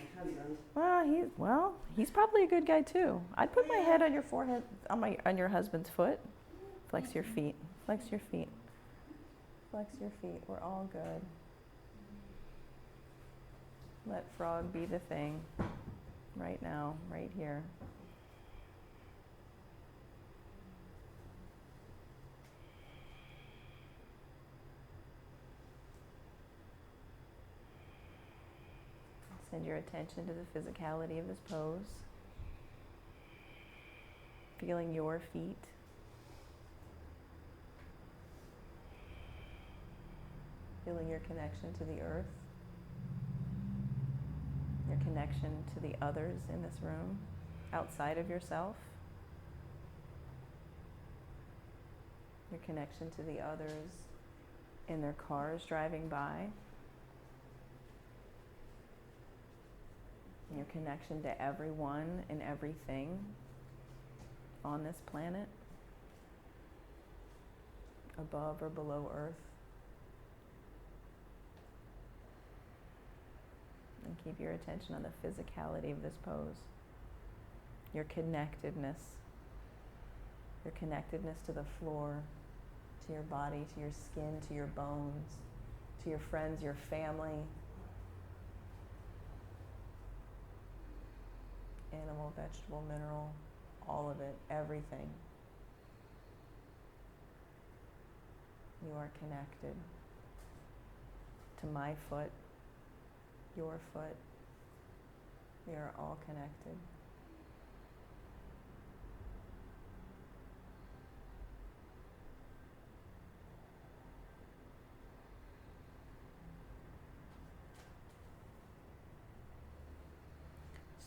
my husband. Well, he's probably a good guy too. I'd put my head on your forehead, on your husband's foot. Flex your feet. Flex your feet. Flex your feet. We're all good. Let frog be the thing. Right now, right here. Send your attention to the physicality of this pose. Feeling your feet. Feeling your connection to the earth. Your connection to the others in this room, outside of yourself. Your connection to the others in their cars driving by. Your connection to everyone and everything on this planet, above or below Earth. And keep your attention on the physicality of this pose. Your connectedness. Your connectedness to the floor, to your body, to your skin, to your bones, to your friends, your family. Animal, vegetable, mineral, all of it, everything. You are connected to my foot, your foot. We are all connected.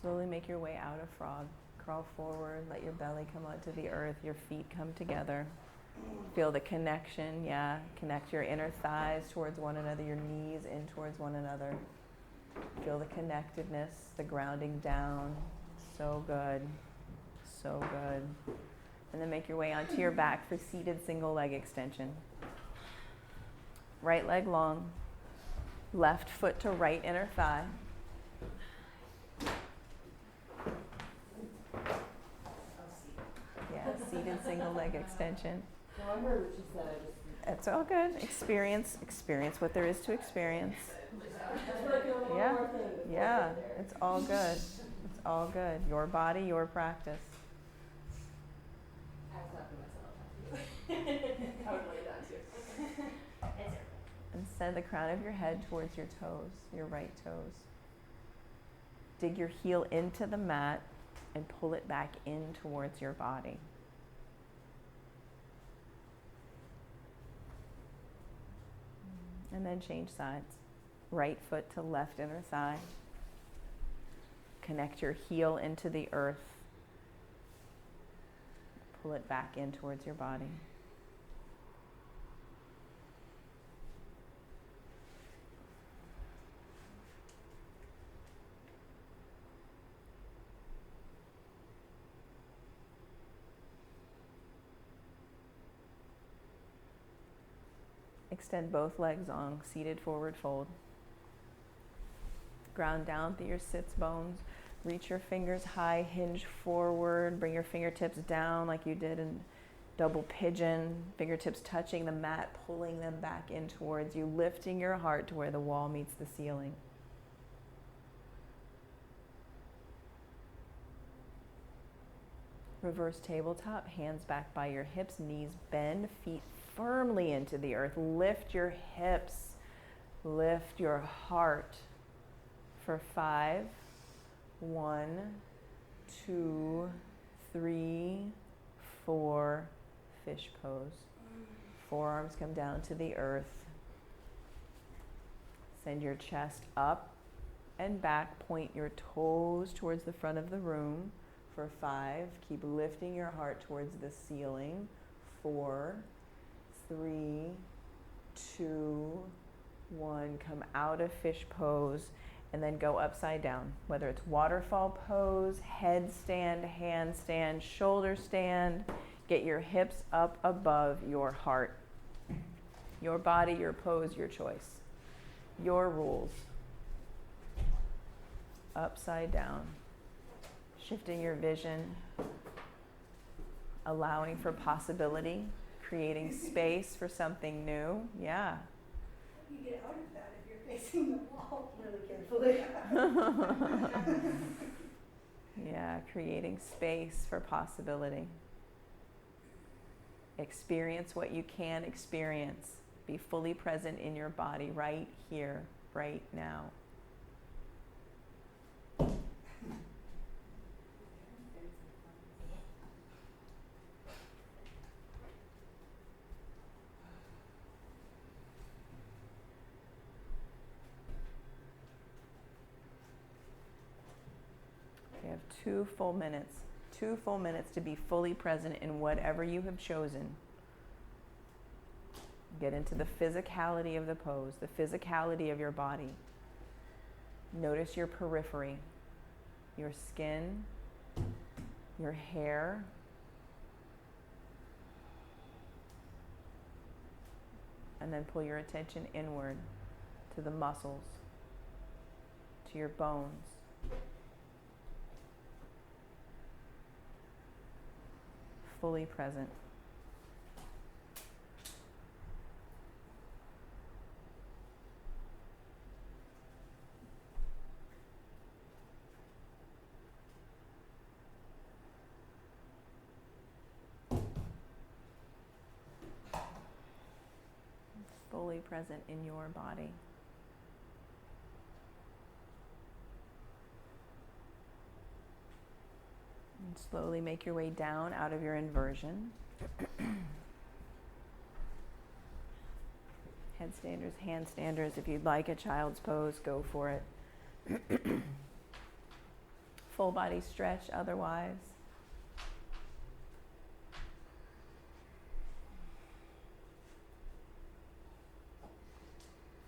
Slowly make your way out of frog. Crawl forward, let your belly come onto the earth, your feet come together. Feel the connection, yeah. Connect your inner thighs towards one another, your knees in towards one another. Feel the connectedness, the grounding down. So good, so good. And then make your way onto your back for seated single leg extension. Right leg long, left foot to right inner thigh. Seated single leg extension. No, I heard what you said. It's all good. Experience what there is to experience. Yeah, yeah. It's all good. It's all good. Your body, your practice. I was laughing myself. I would lay down too. And send the crown of your head towards your toes, your right toes. Dig your heel into the mat and pull it back in towards your body. And then change sides. Right foot to left inner thigh. Connect your heel into the earth. Pull it back in towards your body. Extend both legs long, seated forward fold. Ground down through your sits bones. Reach your fingers high, hinge forward. Bring your fingertips down like you did in double pigeon. Fingertips touching the mat, pulling them back in towards you, lifting your heart to where the wall meets the ceiling. Reverse tabletop, hands back by your hips, knees bend, feet firmly into the earth. Lift your hips, lift your heart for 5. 1, 2, 3, 4, fish pose. Forearms come down to the earth. Send your chest up and back. Point your toes towards the front of the room for 5. Keep lifting your heart towards the ceiling. 4, 3, 2, 1. Come out of fish pose and then go upside down. Whether it's waterfall pose, headstand, handstand, shoulder stand, get your hips up above your heart. Your body, your pose, your choice. Your rules. Upside down. Shifting your vision. Allowing for possibility. Creating space for something new. Yeah. How do you get out of that if you're facing the wall really carefully? Yeah, creating space for possibility. Experience what you can experience. Be fully present in your body right here, right now. You have 2 full minutes. 2 full minutes to be fully present in whatever you have chosen. Get into the physicality of the pose, the physicality of your body. Notice your periphery, your skin, your hair. And then pull your attention inward to the muscles, to your bones. Fully present. Fully present in your body. And slowly make your way down out of your inversion. Headstanders, handstanders. If you'd like a child's pose, go for it. Full body stretch otherwise.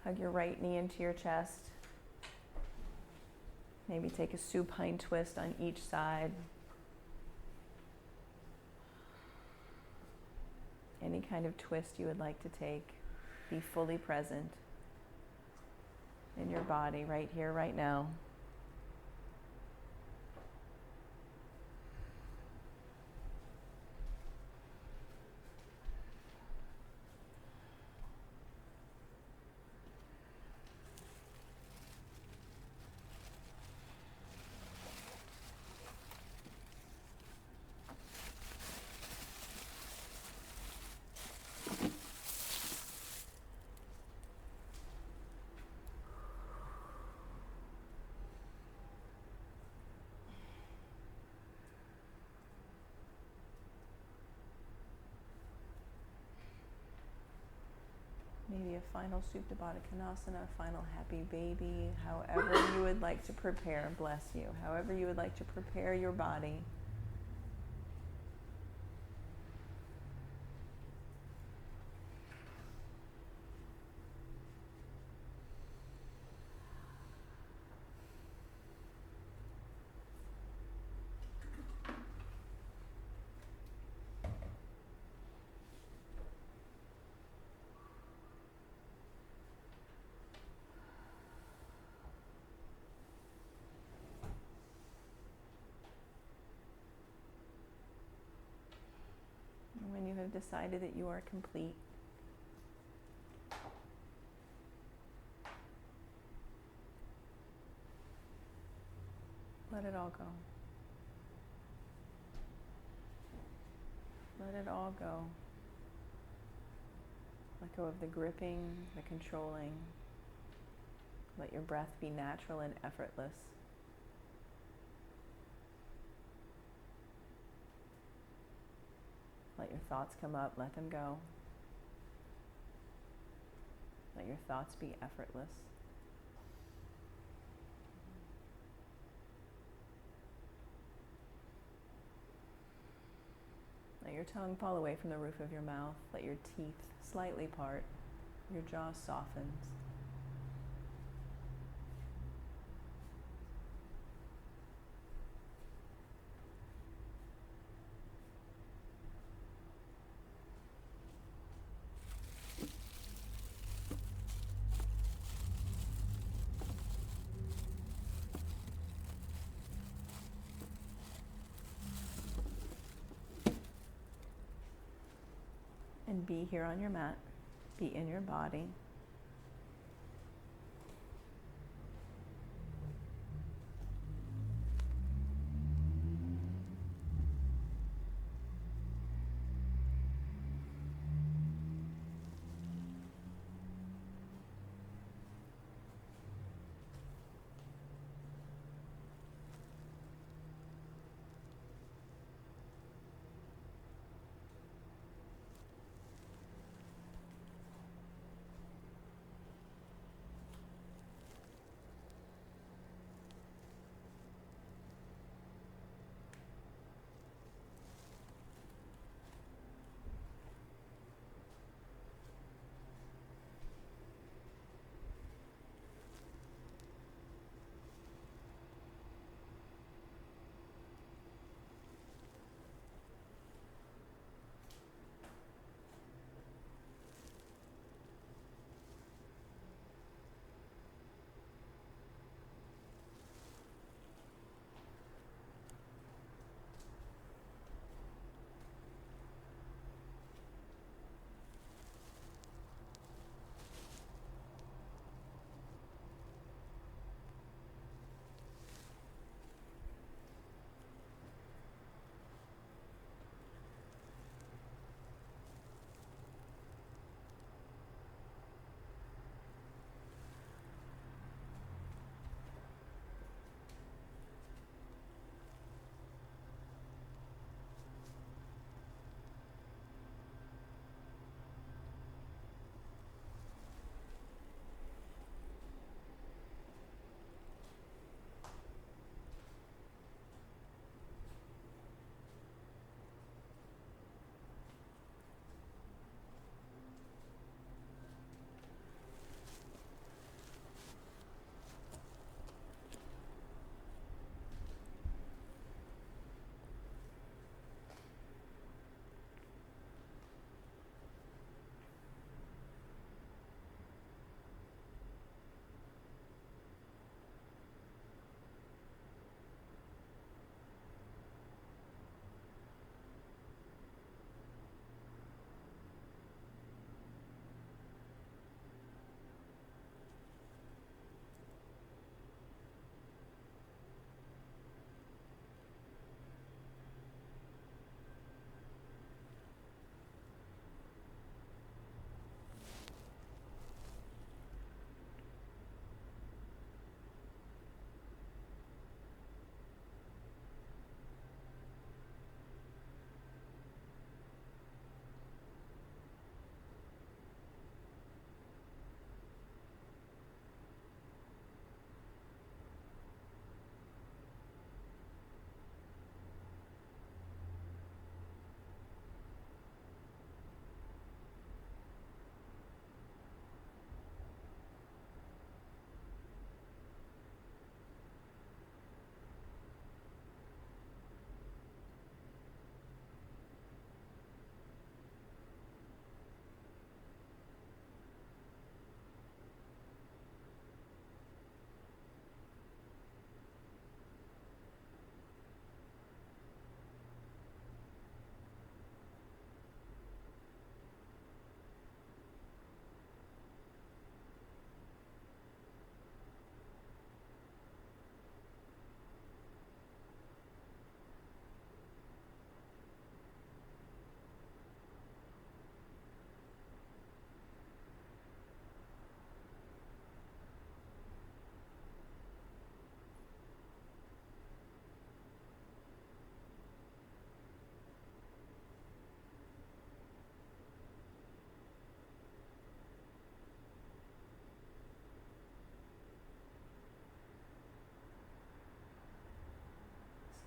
Hug your right knee into your chest. Maybe take a supine twist on each side. Any kind of twist you would like to take. Be fully present in your body right here, right now. Maybe a final Supta Baddha Konasana, a final happy baby, however you would like to prepare, bless you, however you would like to prepare your body. When you have decided that you are complete, let it all go. Let it all go. Let go of the gripping, the controlling. Let your breath be natural and effortless. Let your thoughts come up, let them go. Let your thoughts be effortless. Let your tongue fall away from the roof of your mouth. Let your teeth slightly part. Your jaw softens. And be here on your mat. Be in your body.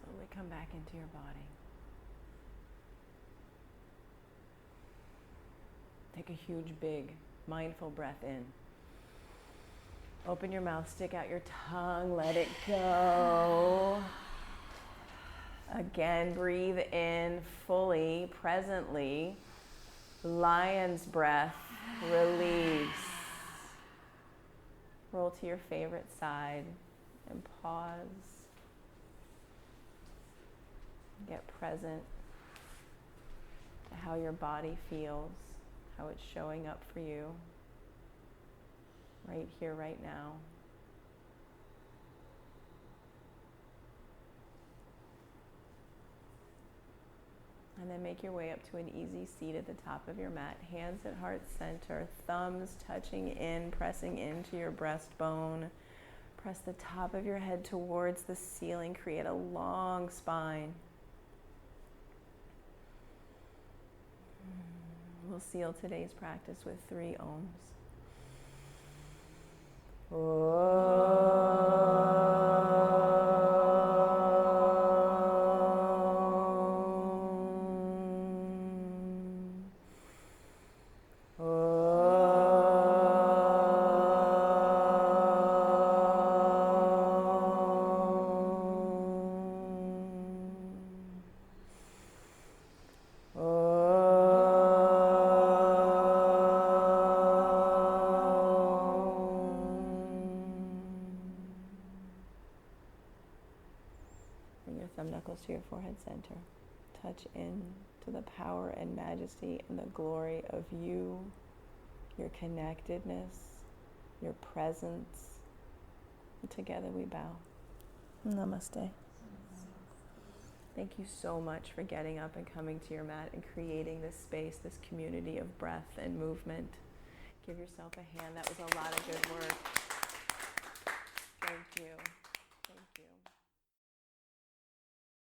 Slowly come back into your body. Take a huge, big Mindful breath in. Open your mouth, stick out your tongue, let it go. Again, breathe in fully, presently. Lion's breath, release. Roll to your favorite side and pause. Get present to how your body feels, how it's showing up for you, right here, right now. And then make your way up to an easy seat at the top of your mat. Hands at heart center, thumbs touching in, pressing into your breastbone. Press the top of your head towards the ceiling. Create a long spine. We'll seal today's practice with 3 ohms. To your forehead center. Touch in to the power and majesty and the glory of you, your connectedness, your presence. And together we bow. Namaste. Thank you so much for getting up and coming to your mat and creating this space, this community of breath and movement. Give yourself a hand. That was a lot of good work.